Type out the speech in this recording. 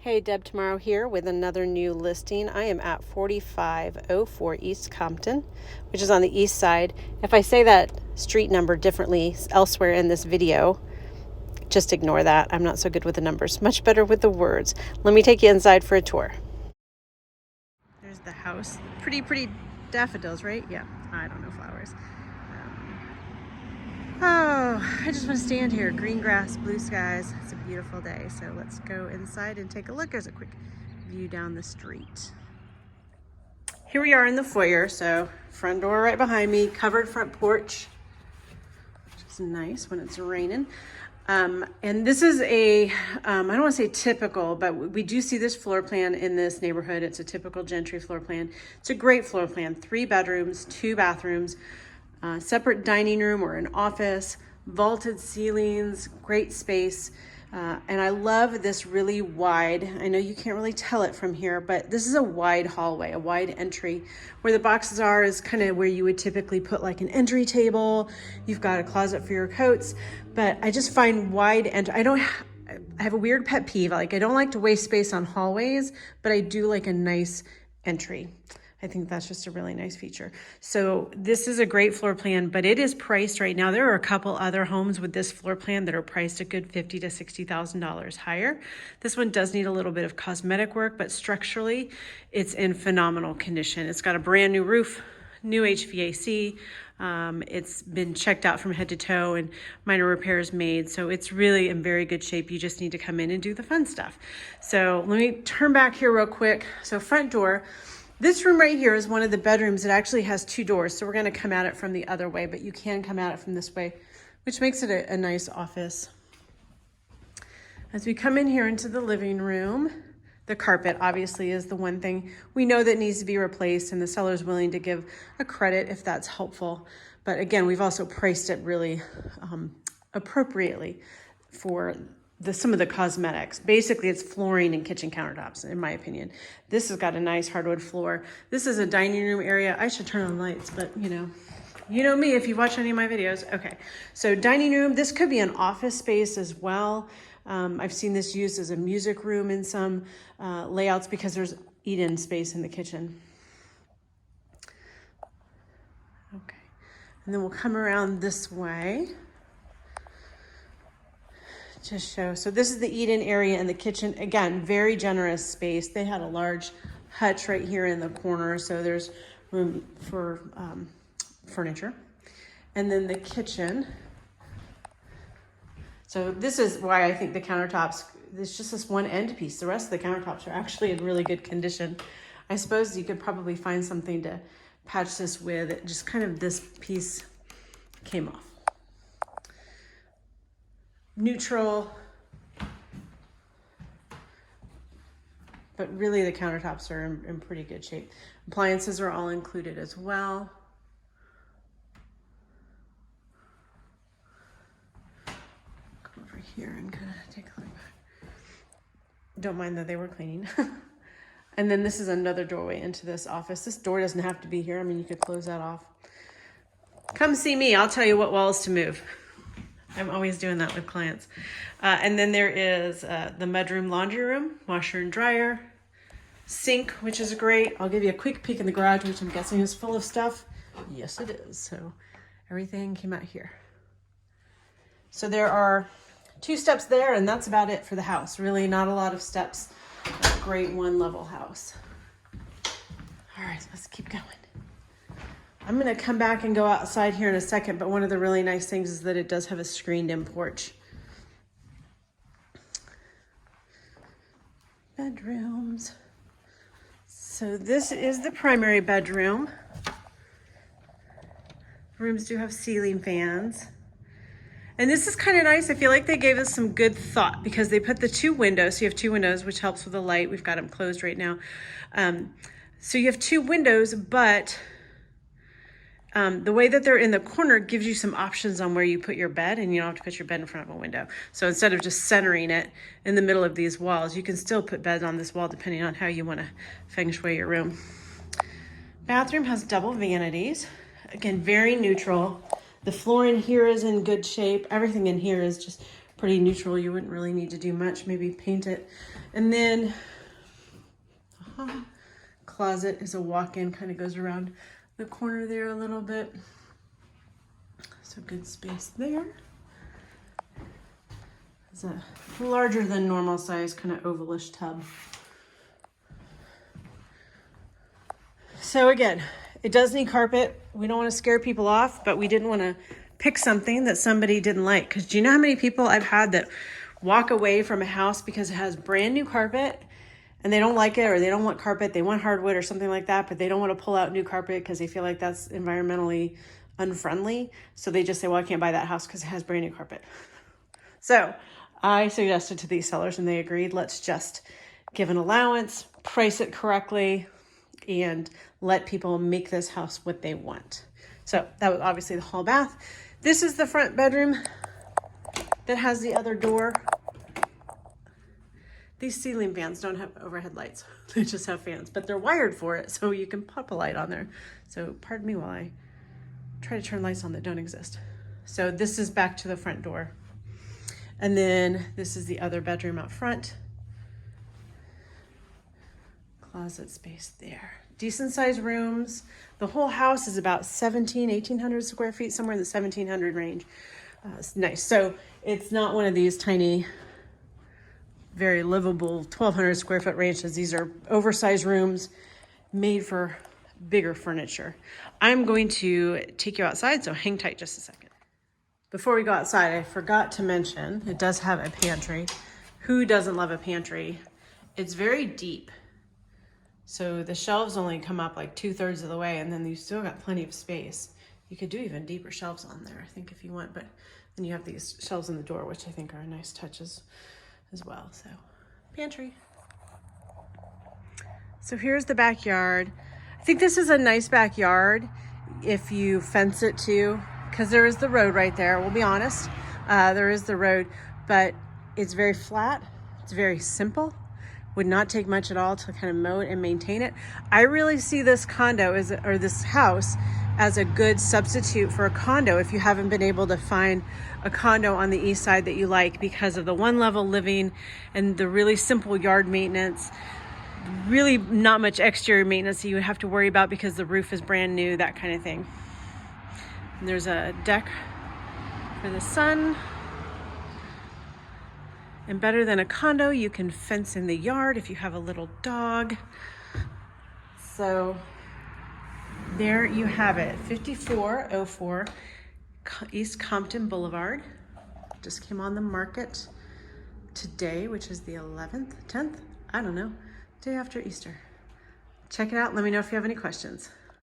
Hey, Deb Tomaro here with another new listing. I am at 4504 East Compton, which is on the east side. If I say that street number differently elsewhere in this video, just ignore that. I'm not so good with the numbers, much better with the words. Let me take you inside for a tour. There's the house. Pretty daffodils, right? Yeah, I don't know flowers. Oh, I just want to stand here. Green grass, blue skies. It's a beautiful day. So let's go inside and take a look. There's a quick view down the street. Here we are in the foyer. So front door right behind me, covered front porch, which is nice when it's raining. And this is I don't want to say typical, but we do see this floor plan in this neighborhood. It's a typical gentry floor plan. It's a great floor plan, 3 bedrooms, 2 bathrooms, separate dining room or an office, vaulted ceilings, great space. And I love this really wide, I know you can't really tell it from here, but this is a wide hallway, a wide entry. Where the boxes are is kind of where you would typically put like an entry table. You've got a closet for your coats, but I just find wide, and I have a weird pet peeve. Like I don't like to waste space on hallways, but I do like a nice entry. I think that's just a really nice feature. So this is a great floor plan, but it is priced right now. There are a couple other homes with this floor plan that are priced a good $50,000 to $60,000 higher. This one does need a little bit of cosmetic work, but structurally it's in phenomenal condition. It's got a brand new roof, new HVAC. It's been checked out from head to toe and minor repairs made. So it's really in very good shape. You just need to come in and do the fun stuff. So let me turn back here real quick. So front door. This room right here is one of the bedrooms that actually has 2 doors. So we're going to come at it from the other way, but you can come at it from this way, which makes it a nice office. As we come in here into the living room, the carpet obviously is the one thing we know that needs to be replaced, and the seller's willing to give a credit if that's helpful. But again, we've also priced it really appropriately for some of the cosmetics. Basically, it's flooring and kitchen countertops, in my opinion. This has got a nice hardwood floor. This is a dining room area. I should turn on lights, but you know me if you watch any of my videos. Okay, so dining room. This could be an office space as well. I've seen this used as a music room in some layouts because there's eat-in space in the kitchen. Okay, and then we'll come around this way. Just show. So this is the eat-in area in the kitchen. Again, very generous space. They had a large hutch right here in the corner, so there's room for furniture. And then the kitchen. So this is why I think the countertops, there's just this one end piece. The rest of the countertops are actually in really good condition. I suppose you could probably find something to patch this with. It just kind of, this piece came off. Neutral, but really the countertops are in pretty good shape. Appliances are all included as well. Come over here and kind of take a look back. Don't mind that they were cleaning. And then this is another doorway into this office. This door doesn't have to be here. I mean, you could close that off. Come see me. I'll tell you what walls to move. I'm always doing that with clients. And then there is the mudroom laundry room, washer and dryer, sink, which is great. I'll give you a quick peek in the garage, which I'm guessing is full of stuff. Yes, it is. So everything came out here. So there are 2 steps there, and that's about it for the house. Really not a lot of steps. A great 1-level house. All right, let's keep going. I'm going to come back and go outside here in a second, but one of the really nice things is that it does have a screened-in porch. Bedrooms. So this is the primary bedroom. Rooms do have ceiling fans. And this is kind of nice. I feel like they gave us some good thought because they put the 2 windows. So you have 2 windows, which helps with the light. We've got them closed right now. So you have 2 windows, but the way that they're in the corner gives you some options on where you put your bed, and you don't have to put your bed in front of a window. So instead of just centering it in the middle of these walls, you can still put beds on this wall depending on how you want to feng shui your room. Bathroom has double vanities. Again, very neutral. The flooring here is in good shape. Everything in here is just pretty neutral. You wouldn't really need to do much, maybe paint it. And then closet is a walk-in, kind of goes around the corner there a little bit. So good space there. It's a larger than normal size, kind of ovalish tub. So again, it does need carpet. We don't want to scare people off, but we didn't want to pick something that somebody didn't like. Because do you know how many people I've had that walk away from a house because it has brand new carpet and they don't like it, or they don't want carpet, they want hardwood or something like that, but they don't want to pull out new carpet because they feel like that's environmentally unfriendly. So they just say, well, I can't buy that house because it has brand new carpet. So I suggested to these sellers and they agreed, let's just give an allowance, price it correctly, and let people make this house what they want. So that was obviously the hall bath. This is the front bedroom that has the other door. These ceiling fans don't have overhead lights. They just have fans, but they're wired for it, so you can pop a light on there. So pardon me while I try to turn lights on that don't exist. So this is back to the front door. And then this is the other bedroom out front. Closet space there. Decent sized rooms. The whole house is about 1,800 square feet, somewhere in the 1,700 range. It's nice. So it's not one of these tiny, very livable 1,200 square foot ranches. These are oversized rooms made for bigger furniture. I'm going to take you outside, so hang tight just a second. Before we go outside, I forgot to mention, it does have a pantry. Who doesn't love a pantry? It's very deep. So the shelves only come up like 2/3 of the way, and then you still got plenty of space. You could do even deeper shelves on there, I think, if you want, but then you have these shelves in the door, which I think are nice touches as well. So pantry. So here's the backyard. I think this is a nice backyard if you fence it too, because there is the road right there. We'll be honest, there is the road, but it's very flat. It's very simple. Would not take much at all to kind of mow it and maintain it. I really see this condo or this house as a good substitute for a condo if you haven't been able to find a condo on the east side that you like, because of the one level living and the really simple yard maintenance. Really not much exterior maintenance that you would have to worry about because the roof is brand new, that kind of thing. And there's a deck for the sun. And better than a condo, you can fence in the yard if you have a little dog. So there you have it, 5404 East Compton Boulevard. Just came on the market today, which is the 11th, 10th, I don't know, day after Easter. Check it out. Let me know if you have any questions.